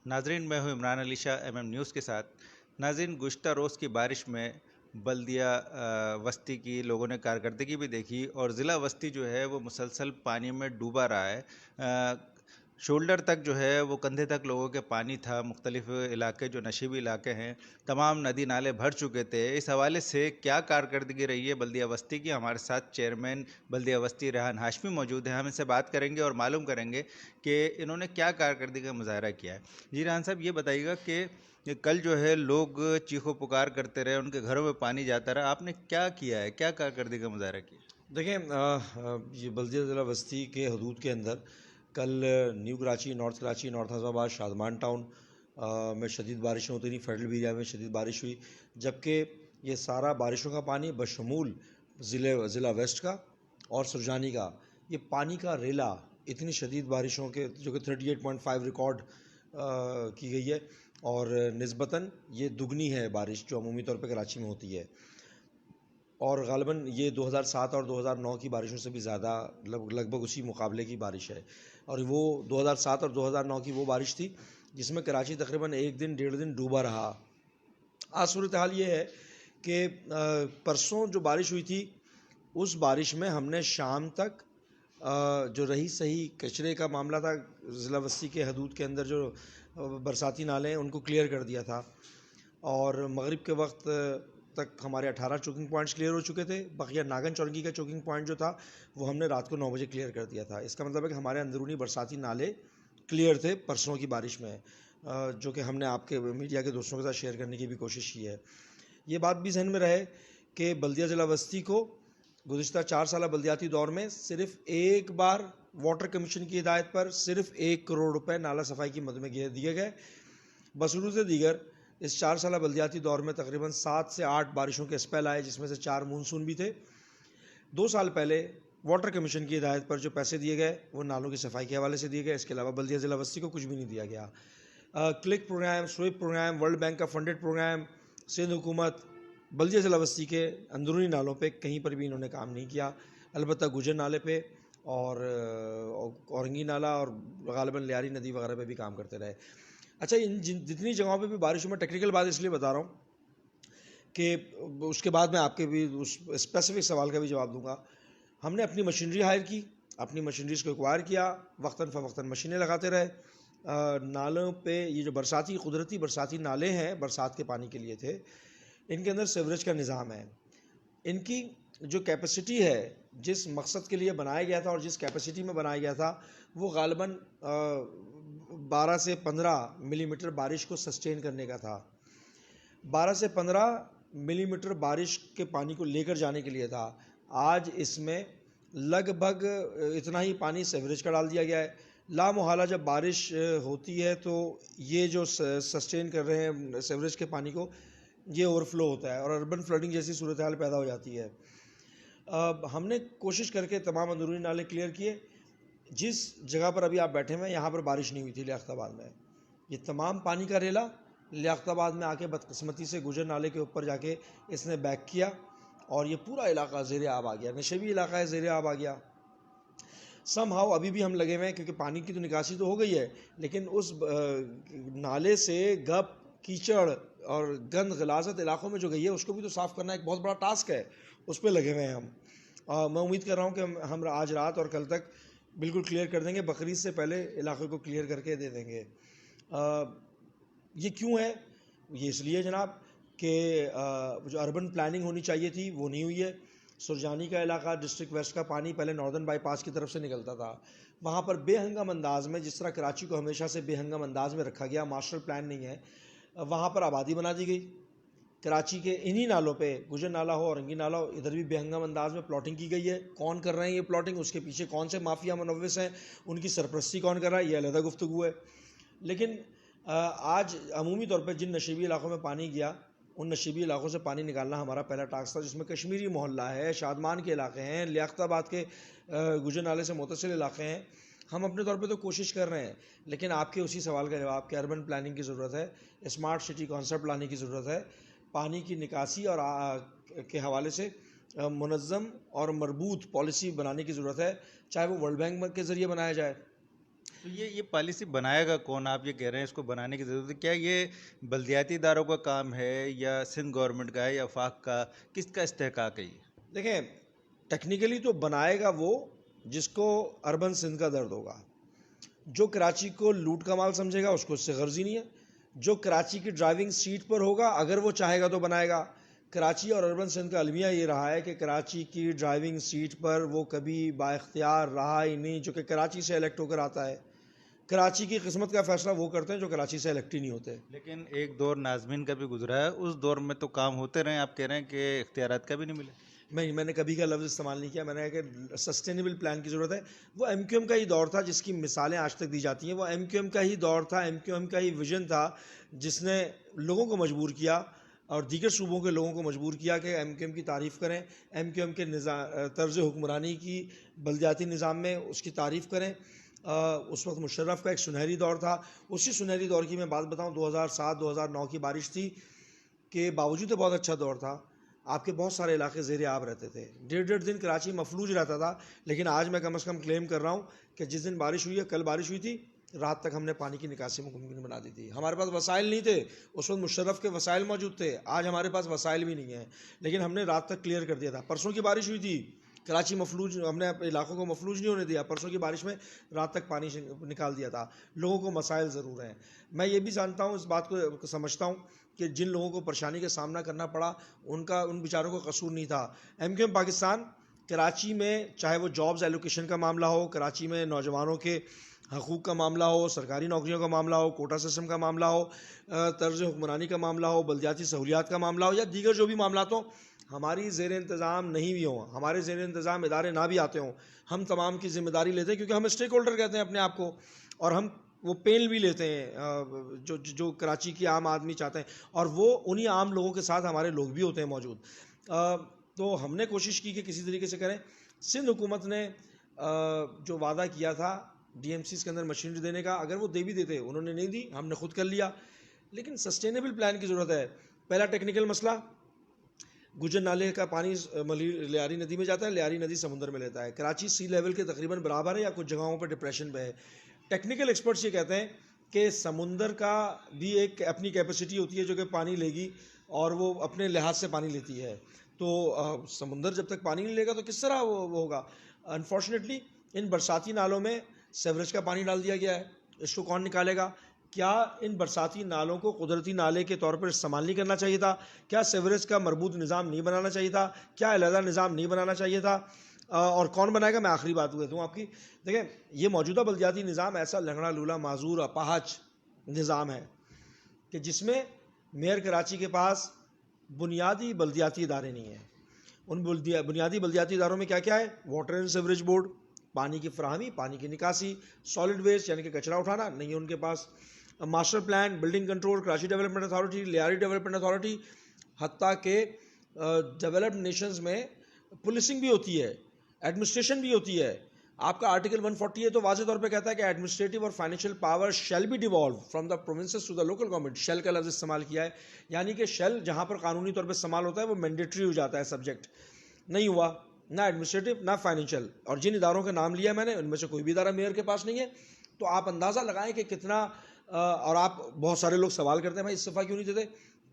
नाजरीन, मैं हूं इमरान अली शाह न्यूज़ के साथ। नाजरीन, गुज़श्ता रोज़ की बारिश में बल्दिया वस्ती की लोगों ने कारकर्दगी भी देखी और ज़िला वस्ती जो है वो मुसलसल पानी में डूबा रहा है। शोल्डर तक जो है वो कंधे तक लोगों के पानी था। मुख्तलिफ इलाके जो नशीबी इलाके हैं, तमाम नदी नाले भर चुके थे। इस हवाले से क्या कारकर्दगी रही है बल्दिया वस्ती की, हमारे साथ चेयरमैन बल्दिया वस्ती रेहान हाशमी मौजूद हैं। हम इनसे बात करेंगे और मालूम करेंगे कि इन्होंने क्या कारकर्दगी का मुजाहरा किया है। जी रेहान साहब, ये बताइएगा कि ये कल जो है लोग चीखो पुकार करते रहे, उनके घरों में पानी जाता रहा, आपने क्या किया है, क्या कारकर्दगी का मुजाहरा किया? देखें, ये बल्दिया ज़िला बस्ती के हदूद के अंदर कल new Karachi, north Karachi, north हज़ाबाद, शादमान टाउन में शदीद बारिशें होती रहीं। फेडरल एरिया में शदीद बारिश हुई, जबकि ये सारा बारिशों का पानी बशमूल ज़िला वेस्ट का और सुरजानी का, ये पानी का रेला इतनी शदीद बारिशों के जो कि 38.5 रिकॉर्ड की गई है, और निस्बतन ये दुगनी है बारिश जो अमूमी तौर पर कराची में होती है। और ग़ालिबन ये 2007 और 2009 की बारिशों से भी ज़्यादा लगभग उसी मुकाबले की बारिश है। और वो 2007 और 2009 की वो बारिश थी जिसमें कराची तकरीबन एक दिन डेढ़ दिन डूबा रहा। आज सूरत हाल ये है कि परसों जो बारिश हुई थी, उस बारिश में हमने शाम तक जो रही सही कचरे का मामला था, ज़िला बस्ती के हदूद के अंदर जो बरसाती नाले हैं उनको क्लियर कर दिया था, और मगरिब के वक्त तक हमारे 18 चोकिंग पॉइंट्स क्लियर हो चुके थे। बकिया नागन चौरंगी का चोकिंग पॉइंट जो था वो हमने रात को 9 बजे क्लियर कर दिया था। इसका मतलब है कि हमारे अंदरूनी बरसाती नाले क्लियर थे परसों की बारिश में, जो कि हमने आपके मीडिया के दोस्तों के साथ शेयर करने की भी कोशिश की है। ये बात भी जहन में रहे कि बल्दिया ज़िला बस्ती को गुज़िश्ता 4 साल बल्दियाती दौर में सिर्फ एक बार वाटर कमीशन की हिदायत पर सिर्फ 1 करोड़ रुपए नाला सफाई की मद में दिए गए। बसरूत दीगर इस 4 साल बल्दियाती दौर में तकरीबन 7 से 8 बारिशों के स्पेल आए, जिसमें से 4 मानसून भी थे। 2 साल पहले वाटर कमीशन की हिदायत पर जो पैसे दिए गए वो नालों की सफाई के हवाले से दिए गए। इसके अलावा बल्दिया ज़िला बस्ती को कुछ भी नहीं दिया गया। Click program, sweep program, world bank का फंडेड प्रोग्राम, सिंध हुकूमत, बल्दिया ज़िला बस्ती के अंदरूनी नालों पे कहीं पर भी इन्होंने काम नहीं किया। अलबत्ता गुजर नाले पे और औरंगी नाला और ग़ालिबन लियारी नदी वगैरह पे भी काम करते रहे। अच्छा, इन जितनी जगहों पे भी बारिशों में टेक्निकल बात इसलिए बता रहा हूँ कि उसके बाद मैं आपके भी उस स्पेसिफिक सवाल का भी जवाब दूंगा। हमने अपनी मशीनरी हायर की, अपनी मशीनरीज को एक्वायर किया, वक्तन फ़वक्तन मशीनें लगाते रहे। नालों पे ये जो कुदरती बरसाती नाले हैं, बरसात के पानी के लिए थे, इनके अंदर सीवरेज का निज़ाम है। इनकी जो कैपेसिटी है, जिस मकसद के लिए बनाया गया था और जिस कैपेसिटी में बनाया गया था, वो ग़ालिबन 12 से 15 मिलीमीटर बारिश को सस्टेन करने का था। 12 से 15 मिलीमीटर बारिश के पानी को लेकर जाने के लिए था। आज इसमें लगभग इतना ही पानी सीवरेज का डाल दिया गया है। लामोहला जब बारिश होती है तो ये जो सस्टेन कर रहे हैं सीवरेज के पानी को, ये ओवरफ्लो होता है और अर्बन फ्लडिंग जैसी सूरत हाल पैदा हो जाती है। हमने कोशिश करके तमाम अंदरूनी नाले क्लियर किए। जिस जगह पर अभी आप बैठे हुए हैं, यहाँ पर बारिश नहीं हुई थी लियाकताबाद में। ये तमाम पानी का रेला लियाकताबाद में आके बदकिस्मती से गुजर नाले के ऊपर जाके इसने बैक किया और ये पूरा इलाका ज़ेरे आब आ गया। नशेबी इलाका है, ज़ेरे आब आ गया। समहाउ अभी भी हम लगे हुए हैं, क्योंकि पानी की तो निकासी तो हो गई है, लेकिन उस नाले से गप, कीचड़ और गंद गलाजत इलाकों में जो गई है उसको भी तो साफ़ करना एक बहुत बड़ा टास्क है। उस पर लगे हुए हैं हम। मैं उम्मीद कर रहा हूँ कि हम आज रात और कल तक बिल्कुल क्लियर कर देंगे। बकरीद से पहले इलाके को क्लियर करके दे देंगे। ये क्यों है? ये इसलिए जनाब कि जो अर्बन प्लानिंग होनी चाहिए थी वो नहीं हुई है। सुरजानी का इलाका, डिस्ट्रिक्ट वेस्ट का पानी पहले नॉर्दर्न बाईपास की तरफ से निकलता था। वहाँ पर बेहंगम अंदाज में, जिस तरह कराची को हमेशा से बेहंगम अंदाज में रखा गया, मास्टर प्लान नहीं है, वहाँ पर आबादी बना दी गई। कराची के इन्हीं नालों पे, गुजर नाला हो, औरंगी नाला हो, इधर भी बेहंगम अंदाज में प्लॉटिंग की गई है। कौन कर रहे हैं ये प्लॉटिंग, उसके पीछे कौन से माफिया मुनव्विस हैं, उनकी सरपरस्ती कौन कर रहा है, ये अलग गुफ्तगू है। लेकिन आज अमूमी तौर पर जिन नशीबी इलाकों में पानी गया, उन नशीबी इलाकों से पानी निकालना हमारा पहला टास्क था, जिसमें कश्मीरी मोहल्ला है, शादमान के इलाके हैं, लियाकताबाद के गुजर नाले से मुतसिल इलाके हैं। हम अपने तौर पे तो कोशिश कर रहे हैं, लेकिन आपके उसी सवाल का जवाब कि अर्बन प्लानिंग की ज़रूरत है, स्मार्ट सिटी कॉन्सेप्ट लाने की ज़रूरत है, पानी की निकासी और के हवाले से मुनज़्ज़म और मरबूत पॉलिसी बनाने की ज़रूरत है, चाहे वो वर्ल्ड बैंक के ज़रिए बनाया जाए, तो ये पॉलिसी बनाएगा कौन? आप ये कह रहे हैं इसको बनाने की ज़रूरत है, क्या ये बल्दियाती इदारों का काम है या सिंध गवर्नमेंट का है या वफाक का, किसका इस्तेहकाक है ये? देखें, टेक्निकली तो बनाएगा वो जिसको अर्बन सिंध का दर्द होगा। जो कराची को लूट का माल समझेगा उसको इससे गर्जी नहीं है। जो कराची की ड्राइविंग सीट पर होगा, अगर वो चाहेगा तो बनाएगा। कराची और अर्बन सिंध का अलमिया ये रहा है कि कराची की ड्राइविंग सीट पर वो कभी बाइख्तियार रहा ही नहीं, जो कि कराची से इलेक्ट होकर आता है। कराची की किस्मत का फैसला वो करते हैं जो कराची से इलेक्ट ही नहीं होते। लेकिन एक दौर नाज़मीन का भी गुजरा है, उस दौर में तो काम होते रहे, आप कह रहे हैं कि इख्तियारात का भी नहीं मिले। मैंने कभी का लफ्ज़ इस्तेमाल नहीं किया। मैंने कहा कि सस्टेनेबल प्लान की ज़रूरत है। वो एमक्यूएम का ही दौर था जिसकी मिसालें आज तक दी जाती हैं। वो एमक्यूएम का ही दौर था, एमक्यूएम का ही विजन था जिसने लोगों को मजबूर किया और दीगर सूबों के लोगों को मजबूर किया कि एमक्यूएम की तारीफ़ करें, एमक्यूएम के तर्ज हुक्मरानी की बल्दियाती निज़ाम में उसकी तारीफ़ करें। उस वक्त मुशर्रफ का एक सुनहरी दौर था। उसी सुनहरी दौर की मैं बात बताऊँ, 2007-2009 की बारिश थी कि बावजूद बहुत अच्छा दौर था। आपके बहुत सारे इलाके ज़ेर आब रहते थे। 1.5 दिन कराची मफलूज रहता था। लेकिन आज मैं कम से कम क्लेम कर रहा हूँ कि जिस दिन बारिश हुई है, कल बारिश हुई थी, रात तक हमने पानी की निकासी मुमकिन बना दी थी। हमारे पास वसाइल नहीं थे, उस वक्त मुशर्रफ के वसाइल मौजूद थे। आज हमारे पास वसाइल भी नहीं है, लेकिन हमने रात तक क्लियर कर दिया था। परसों की बारिश हुई थी, कराची मफलूज, हमने इलाकों को मफलूज नहीं होने दिया। परसों की बारिश में रात तक पानी निकाल दिया था। लोगों को मसाइल ज़रूर हैं। मैं ये भी जानता हूँ, इस बात को समझता हूँ कि जिन लोगों को परेशानी का सामना करना पड़ा उन बेचारों का कसूर नहीं था। एमक्यूएम पाकिस्तान कराची में, चाहे वो जॉब्स एलोकेशन का मामला हो, कराची में नौजवानों के हकूक़ का मामला हो, सरकारी नौकरियों का मामला हो, कोटा सिस्टम का मामला हो, तर्ज हुक्मरानी का मामला हो, बल्दियाती सहूलियात का मामला हो, या दीगर जो भी मामला हो, हमारी ज़ेर इंतज़ाम नहीं भी हों, हमारे ज़ेर इंतज़ाम इदारे ना भी आते हों, हम तमाम की ज़िम्मेदारी लेते हैं, क्योंकि हम स्टेक होल्डर कहते हैं अपने आप को, और हम वो पेन भी लेते हैं जो कराची की आम आदमी चाहते हैं, और वो उन्हीं आम लोगों के साथ हमारे लोग भी होते हैं मौजूद। तो हमने कोशिश की कि किसी तरीके से करें। सिंध हुकूमत ने जो वादा किया था DMCs के अंदर मशीनरी देने का, अगर वो दे भी देते, उन्होंने नहीं दी, हमने खुद कर लिया। लेकिन सस्टेनेबल प्लान की ज़रूरत है। पहला टेक्निकल मसला, गुजर नाले का पानी लियारी नदी में जाता है, लियारी नदी समुद्र में लेता है। कराची सी लेवल के तकरीबन बराबर है या कुछ जगहों पर डिप्रेशन पे है। टेक्निकल एक्सपर्ट्स ये कहते हैं कि समुंदर का भी एक अपनी कैपेसिटी होती है जो कि पानी लेगी, और वो अपने लिहाज से पानी लेती है। तो समुंदर जब तक पानी नहीं लेगा तो किस तरह वो होगा। अनफॉर्चुनेटली इन बरसाती नालों में सेवरेज का पानी डाल दिया गया है। इसको कौन निकालेगा? क्या इन बरसाती नालों को कुदरती नाले के तौर पर इस्तेमाल नहीं करना चाहिए था? क्या सेवरेज का मरबूत निज़ाम नहीं बनाना चाहिए था? क्या अलहदा निज़ाम नहीं बनाना चाहिए था? और कौन बनाएगा? मैं आखिरी बात कहता हूँ आपकी। देखें, ये मौजूदा बल्दियाती निज़ाम ऐसा लंगड़ा लूला माजूर अपाहज निज़ाम है कि जिसमें मेयर कराची के पास बुनियादी बल्दियाती इदारे नहीं हैं। उन बुनियादी बल्दियाती इदारों में क्या क्या है? वाटर एंड सीवरेज बोर्ड, पानी की फराहमी, पानी की निकासी, सॉलिड वेस्ट यानी कि कचरा उठाना नहीं है उनके पास, master plan, building control, Karachi development authority, Lyari development authority, हत्ता के डेवलप्ड नेशंस में पुलिसिंग भी होती है, एडमिनिस्ट्रेशन भी होती है। आपका आर्टिकल 140 तो वाज़ेह तौर पे कहता है कि एडमिनिस्ट्रेटिव और financial power shall be devolve from the provinces to the local government. Shall का लफ्ज़ इस्तेमाल किया है, यानी कि शेल जहाँ पर कानूनी तौर पर इस्तेमाल होता है वो मैंडेटरी हो जाता है, सब्जेक्ट नहीं हुआ, ना एडमिनिस्ट्रेटिव ना फाइनेंशियल। और जिन इदारों का नाम लिया मैंने, उनमें से कोई भी इदारा मेयर के पास नहीं है। तो आप अंदाज़ा लगाएं कि कितना और आप, बहुत सारे लोग सवाल करते हैं भाई इस्तीफ़ा क्यों नहीं देते?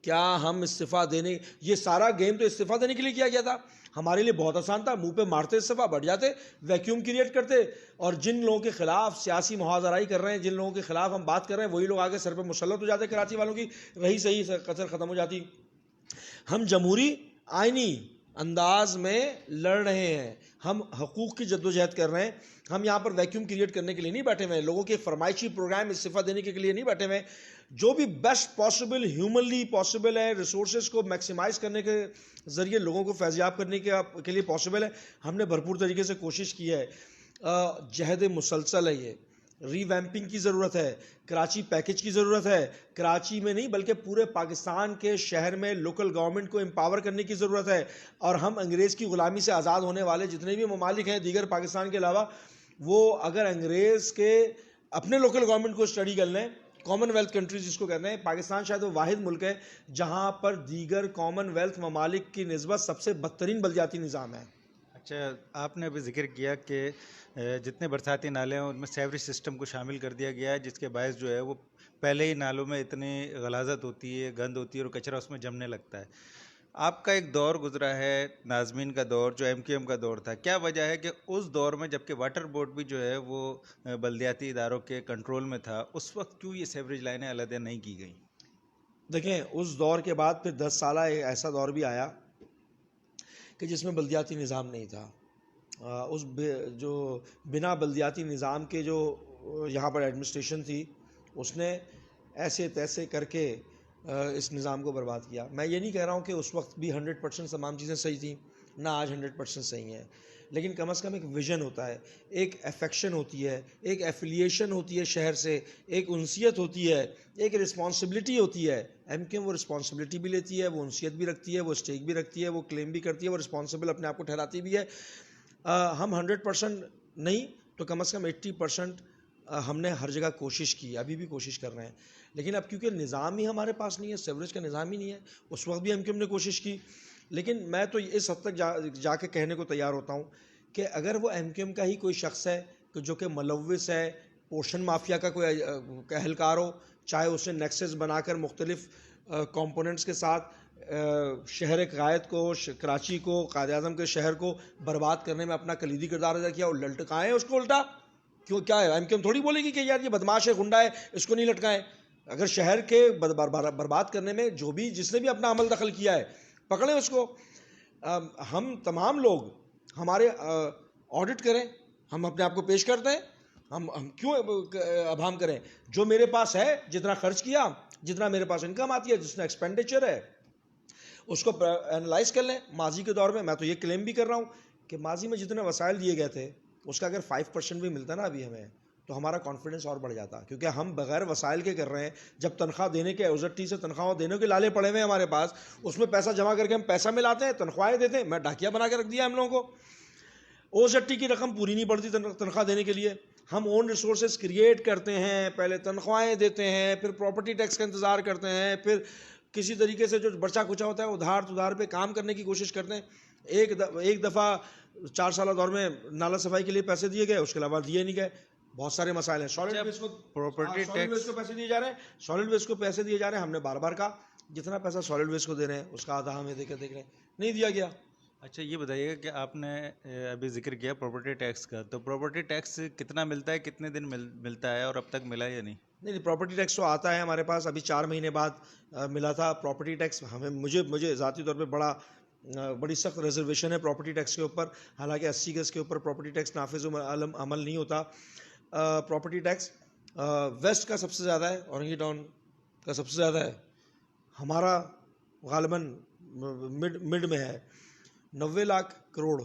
क्या हम इस्तीफ़ा देने, ये सारा गेम तो इस्तीफ़ा देने के लिए किया गया था। हमारे लिए बहुत आसान था, मुंह पे मारते इस्तीफ़ा, बढ़ जाते, वैक्यूम क्रिएट करते, और जिन लोगों के खिलाफ सियासी मुहाज़राई कर रहे हैं, जिन लोगों के खिलाफ हम बात कर रहे हैं, वही लोग आगे सर पे मुसल्लत हो जाते, कराची वालों की रही सही कसर ख़त्म हो जाती। हम जमहूरी आइनी अंदाज में लड़ रहे हैं, हम हकूक़ की जद्दोजहद कर रहे हैं। हम यहाँ पर वैक्यूम क्रिएट करने के लिए नहीं बैठे हुए हैं, लोगों के फरमाइशी प्रोग्राम इस्तीफ़ा देने के लिए नहीं बैठे हुए हैं। जो भी बेस्ट पॉसिबल, ह्यूमनली पॉसिबल है, रिसोर्सेज को मैक्सिमाइज़ करने के ज़रिए लोगों को फैज़याब करने के लिए पॉसिबल है, हमने भरपूर तरीके से कोशिश की है। जहद मुसलसल है, ये रीवैम्पिंग की ज़रूरत है, कराची पैकेज की ज़रूरत है। कराची में नहीं बल्कि पूरे पाकिस्तान के शहर में लोकल गवर्नमेंट को एम्पावर करने की ज़रूरत है। और हम अंग्रेज़ की ग़ुलामी से आज़ाद होने वाले जितने भी ममालिक हैं दीगर पाकिस्तान के अलावा, वो अगर अंग्रेज़ के अपने लोकल गवर्नमेंट को स्टडी कर लें, कॉमनवेल्थ कंट्रीज़ जिसको कहते हैं, पाकिस्तान शायद वो वाहिद मुल्क है जहाँ पर दीगर कॉमनवेल्थ ममालिक की निस्बत सबसे बदतरीन बल्दियाती निज़ाम है। अच्छा, आपने अभी ज़िक्र किया कि जितने बरसाती नाले हैं उनमें सीवरेज सिस्टम को शामिल कर दिया गया है, जिसके बायस जो है वो पहले ही नालों में इतनी गलाज़त होती है, गंद होती है और कचरा उसमें जमने लगता है। आपका एक दौर गुजरा है, नाज़मीन का दौर, जो एमक्यूएम का दौर था। क्या वजह है कि उस दौर में जबकि वाटर बोर्ड भी जो है वो बल्दियाती इदारों के कंट्रोल में था, उस वक्त क्यों ये सीवरेज लाइनें अलहदा नहीं की गई? देखें, उस दौर के बाद फिर 10 साल एक ऐसा दौर भी आया कि जिसमें बल्दियाती निज़ाम नहीं था। जो बिना बल्दियाती निज़ाम के जो यहाँ पर एडमिनिस्ट्रेशन थी, उसने ऐसे तैसे करके इस निज़ाम को बर्बाद किया। मैं ये नहीं कह रहा हूँ कि उस वक्त भी 100% तमाम चीज़ें सही थी, ना आज 100% सही हैं, लेकिन कम से कम एक विज़न होता है, एक अफेक्शन होती है, एक एफिलिएशन होती है शहर से, एक उनसियत होती है, एक रिस्पॉन्सिबिलिटी होती है। एमक्यूएम वो रिस्पॉन्सिबिलिटी भी लेती है, वो उनसियत भी रखती है, वो स्टेक भी रखती है, वो क्लेम भी करती है, वो रिस्पॉन्सिबल अपने आप को ठहराती भी है। हम 100% नहीं तो कम से कम 80% हमने हर जगह कोशिश की, अभी भी कोशिश कर रहे हैं, लेकिन अब क्योंकि निज़ाम ही हमारे पास नहीं है, सीवरेज का निज़ाम ही नहीं है। उस वक्त भी हमने कोशिश की, लेकिन मैं तो इस हद तक जाके कहने को तैयार होता हूँ कि अगर वो एमक्यूएम का ही कोई शख्स है कि जो कि मुलव्विस है, पोषण माफिया का कोई एहलकार हो, चाहे उसने नेक्सस बनाकर मुख्तलिफ कंपोनेंट्स के साथ शहर कायद को, कराची को, कायद आज़म के शहर को बर्बाद करने में अपना कलीदी किरदार अदा किया और लटकाएं उसको उल्टा, क्यों? क्या है, एमक्यूएम थोड़ी बोलेगी कि यार ये बदमाश है, गुंडा है, इसको नहीं लटकाएं। अगर शहर के बर्बाद करने में जो भी जिसने भी अपना अमल दखल किया है, पकड़ें उसको। हम तमाम लोग हमारे ऑडिट करें, हम अपने आप को पेश करते हैं, हम क्यों अभाम करें? जो मेरे पास है, जितना खर्च किया, जितना मेरे पास इनकम आती है, जितना एक्सपेंडिचर है, उसको एनालाइज कर लें। माजी के दौर में मैं तो ये क्लेम भी कर रहा हूँ कि माजी में जितने वसाइल दिए गए थे, उसका अगर 5% भी मिलता ना अभी हमें, तो हमारा कॉन्फिडेंस और बढ़ जाता, क्योंकि हम बगैर वसाइल के कर रहे हैं। जब तनख्वाह देने के OZT से तनख्वाह देने के लाले पड़े हुए हैं हमारे पास, उसमें पैसा जमा करके हम पैसा मिलाते हैं, तनख्वाहें देते हैं। मैं डाकिया बना के रख दिया हम लोगों को। OZT की रकम पूरी नहीं पड़ती तनख्वाह देने के लिए। हम ओन रिसोर्सेज क्रिएट करते हैं, पहले तनख्वाहें देते हैं, फिर प्रॉपर्टी टैक्स का इंतज़ार करते हैं, फिर किसी तरीके से जो बचा कुचा होता है उधार पे काम करने की कोशिश करते हैं। एक दफ़ा 4 साल दौर में नाला सफाई के लिए पैसे दिए गए, उसके अलावा दिए नहीं गए। बहुत सारे मसाइल हैं। सॉलिड वेस्ट को प्रॉपर्टी सॉलिड वेस्ट को पैसे दिए जा रहे हैं, सॉलिड वेस्ट को पैसे दिए जा रहे हैं। हमने बार बार कहा जितना पैसा सॉलिड वेस्ट को दे रहे हैं उसका आधा हमें देख रहे हैं, नहीं दिया गया। अच्छा, ये बताइएगा कि आपने अभी जिक्र किया प्रॉपर्टी टैक्स का, तो प्रॉपर्टी टैक्स कितना मिलता है, कितने दिन मिलता है और अब तक मिला या नहीं? नहीं, प्रॉपर्टी टैक्स तो आता है हमारे पास, अभी 4 महीने बाद मिला था प्रॉपर्टी टैक्स। हमें मुझे ज़ाती तौर पे बड़ी सख्त रिजर्वेशन है प्रॉपर्टी टैक्स के ऊपर। हालांकि 80 गज के ऊपर प्रॉपर्टी टैक्स नाफिज अमल नहीं होता। प्रॉपर्टी टैक्स वेस्ट का सबसे ज़्यादा है, औरंगी टाउन का सबसे ज़्यादा है, हमारा गालिबन मिड में है। 90 लाख करोड़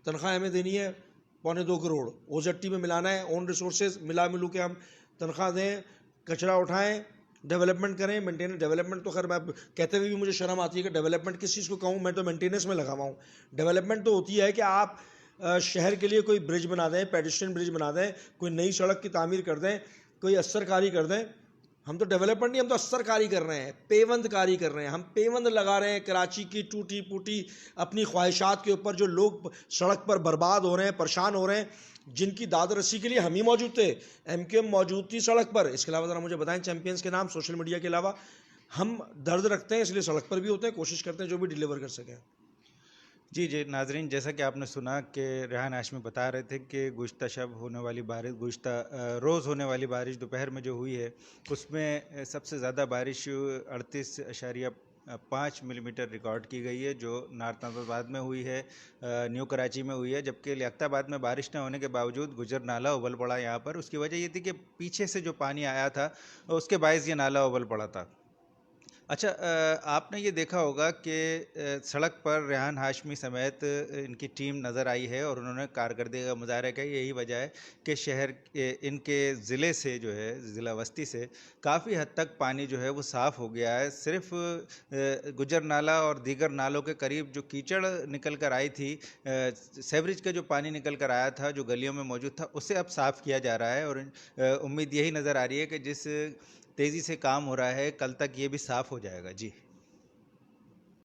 तनख्वाह हमें देनी है, 1.25 करोड़ OZT में मिलाना है। ओन रिसोर्सेज मिलू के हम तनख्वाह दें, कचरा उठाएं, डेवलपमेंट करें, मेंटेनेंस। डेवलपमेंट तो खैर मैं कहते हुए भी मुझे शर्म आती है कि डेवलपमेंट किस चीज़ को कहूँ, मैं तो मेंटेनेंस में लगा हुआ हूँ। डेवलपमेंट तो होती है कि आप शहर के लिए कोई ब्रिज बना दें, पेडिस्ट्रियन ब्रिज बना दें, कोई नई सड़क की तामीर कर दें, कोई असरकारी कर दें। हम तो डेवलपमेंट नहीं, हम तो असरकारी कर रहे हैं, पेवंदकारी कर रहे हैं। हम पेवंद लगा रहे हैं कराची की टूटी फूटी अपनी ख्वाहिशात के ऊपर। जो लोग सड़क पर बर्बाद हो रहे हैं, परेशान हो रहे हैं, जिनकी दाद रस्सी के लिए हम ही मौजूद थे, एमक्यूएम मौजूद थी सड़क पर। इसके अलावा ज़रा मुझे बताएं चैंपियंस के नाम सोशल मीडिया के अलावा। हम दर्द रखते हैं, इसलिए सड़क पर भी होते हैं, कोशिश करते हैं जो भी डिलीवर कर सकें। जी नाजरीन, जैसा कि आपने सुना कि रेहान हाशमी बता रहे थे कि गुज़श्ता शब होने वाली बारिश, गुज़श्ता रोज़ होने वाली बारिश दोपहर में जो हुई है, उसमें सबसे ज़्यादा बारिश 38.5 मिलीमीटर रिकॉर्ड की गई है, जो नॉर्थ नाज़ाबाद में हुई है, न्यू कराची में हुई है। जबकि लियाकताबाद में बारिश न होने के बावजूद गुजर नाला उबल पड़ा यहाँ पर। उसकी वजह ये थी कि पीछे से जो पानी आया था उसके बायस ये नाला उबल पड़ा था। अच्छा, आपने ये देखा होगा कि सड़क पर रेहान हाशमी समेत इनकी टीम नज़र आई है और उन्होंने कारकर्दगी का मुजाहरा किया। यही वजह है कि शहर इनके ज़िले से जो है, ज़िला वस्ती से काफ़ी हद तक पानी जो है वो साफ़ हो गया है। सिर्फ गुजर नाला और दीगर नालों के करीब जो कीचड़ निकल कर आई थी, सीवरेज का जो पानी निकल कर आया था, जो गलियों में मौजूद था, उसे अब साफ़ किया जा रहा है। और उम्मीद यही नज़र आ रही है कि जिस तेज़ी से काम हो रहा है, कल तक ये भी साफ़ हो जाएगा। जी।